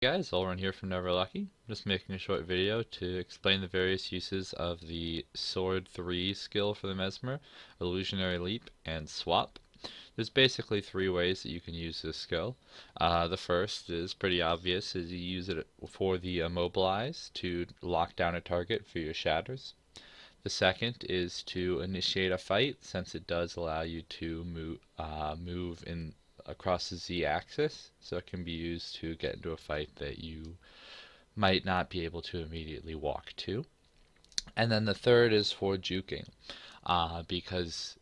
Hey guys, Olrun here from Never Lucky. Just making a short video to explain the various uses of the Sword 3 skill for the Mesmer, Illusionary Leap, and Swap. There's basically three ways that you can use this skill. The first is pretty obvious, is you use it for the Immobilize to lock down a target for your shatters. The second is to initiate a fight, since it does allow you to move in across the z-axis, so it can be used to get into a fight that you might not be able to immediately walk to. And then the third is for juking, because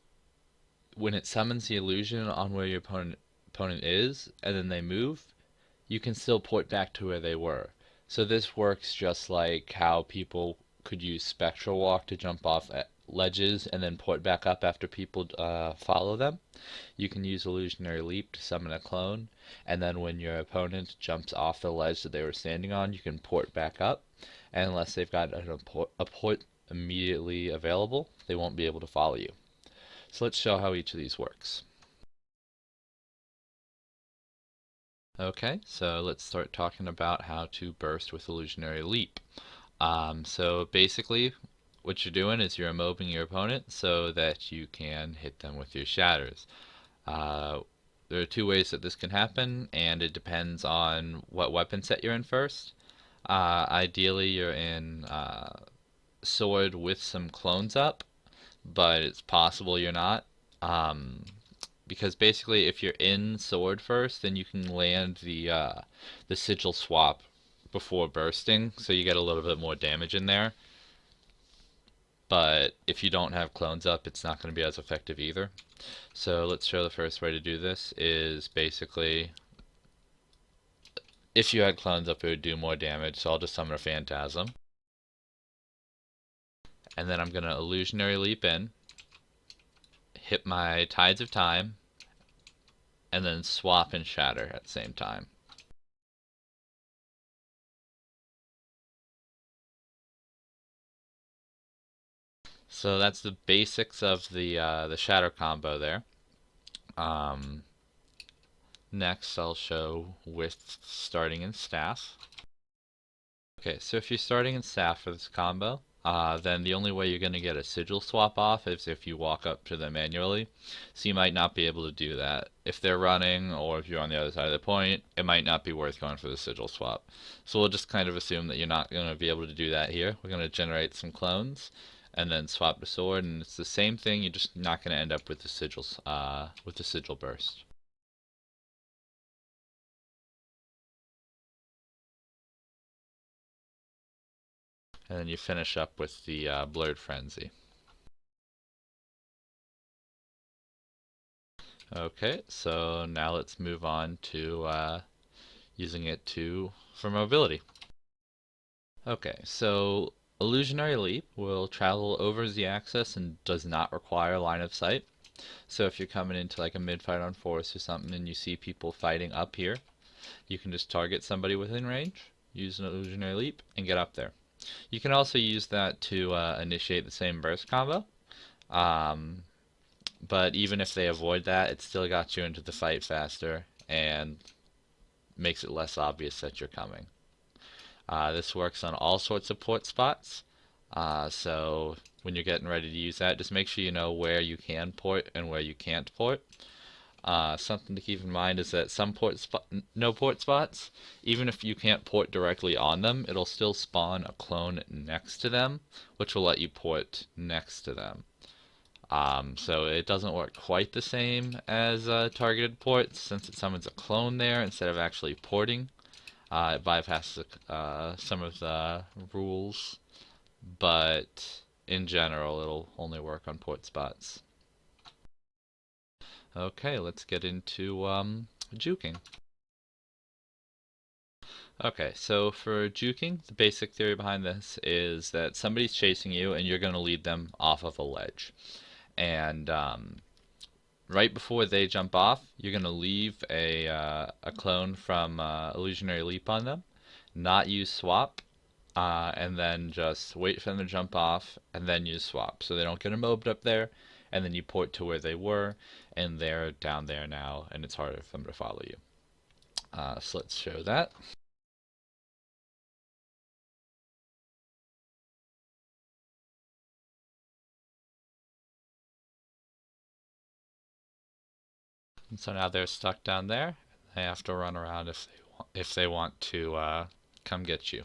when it summons the illusion on where your opponent is, and then they move, you can still port back to where they were. So this works just like how people could use Spectral Walk to jump off at ledges and then port back up after people follow them. You can use Illusionary Leap to summon a clone, and then when your opponent jumps off the ledge that they were standing on, you can port back up. And unless they've got a port immediately available, they won't be able to follow you. So let's show how each of these works. Okay, so let's start talking about how to burst with Illusionary Leap. So basically, what you're doing is you're mobbing your opponent so that you can hit them with your shatters. Uh, there are two ways that this can happen, and it depends on what weapon set you're in first. Ideally, you're in sword with some clones up, but it's possible you're not. Um, because basically, if you're in sword first, then you can land the sigil swap before bursting, so you get a little bit more damage in there. But if you don't have clones up, it's not going to be as effective either. So let's show the first way to do this is basically, if you had clones up, it would do more damage, so I'll just summon a Phantasm. And then I'm going to Illusionary Leap in, hit my Tides of Time, and then swap and shatter at the same time. So that's the basics of the shatter combo there. Um, Next, I'll show with starting in staff. Okay, so if you're starting in staff for this combo, then the only way you're going to get a sigil swap off is if you walk up to them manually. So you might not be able to do that. If they're running, or if you're on the other side of the point, it might not be worth going for the sigil swap. So we'll just kind of assume that you're not going to be able to do that here. We're going to generate some clones, and then swap the sword, and it's the same thing. You're just not going to end up with the sigils, with the sigil burst. And then you finish up with the Blurred Frenzy. Okay, so now let's move on to using it for mobility. Okay, so Illusionary Leap will travel over the axis and does not require line of sight. So if you're coming into like a mid-fight on force or something and you see people fighting up here, you can just target somebody within range, use an Illusionary Leap, and get up there. You can also use that to initiate the same burst combo. Um, but even if they avoid that, it still got you into the fight faster and makes it less obvious that you're coming. This works on all sorts of port spots. So when you're getting ready to use that, just make sure you know where you can port and where you can't port. Something to keep in mind is that some no port spots, even if you can't port directly on them, it'll still spawn a clone next to them, which will let you port next to them. So it doesn't work quite the same as targeted ports, since it summons a clone there instead of actually porting. It bypasses some of the rules, but in general, it'll only work on port spots. Okay, let's get into juking. Okay, so for juking, the basic theory behind this is that somebody's chasing you and you're going to lead them off of a ledge. And right before they jump off, you're going to leave a clone from Illusionary Leap on them, not use swap, and then just wait for them to jump off, and then use swap. So they don't get mobbed up there, and then you port to where they were, and they're down there now, and it's harder for them to follow you. So let's show that. And so now they're stuck down there. They have to run around if they want to come get you.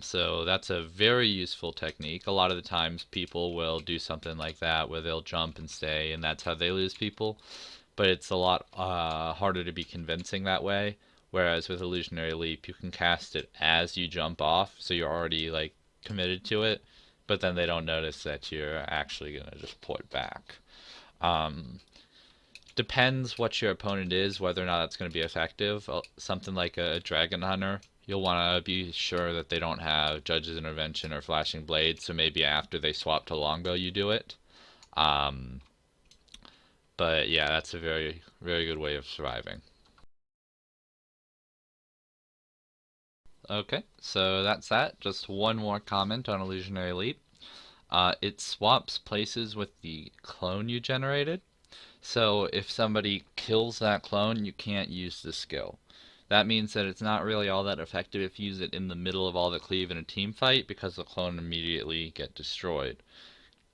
So that's a very useful technique. A lot of the times people will do something like that where they'll jump and stay, and that's how they lose people. But it's a lot harder to be convincing that way. Whereas with Illusionary Leap, you can cast it as you jump off, so you're already like committed to it. But then they don't notice that you're actually gonna just port back. Um, Depends what your opponent is, whether or not that's going to be effective. Something like a Dragon Hunter, you'll want to be sure that they don't have Judge's Intervention or Flashing Blade, so maybe after they swap to Longbow you do it. Um, but yeah, that's a very, very good way of surviving. Okay, so that's that. Just one more comment on Illusionary Leap. It swaps places with the clone you generated. So if somebody kills that clone, you can't use the skill. That means that it's not really all that effective if you use it in the middle of all the cleave in a team fight because the clone immediately get destroyed.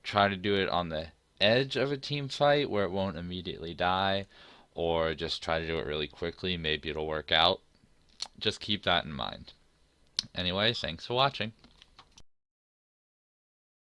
Try to do it on the edge of a team fight where it won't immediately die, or just try to do it really quickly. Maybe it'll work out. Just keep that in mind. Anyway, thanks for watching.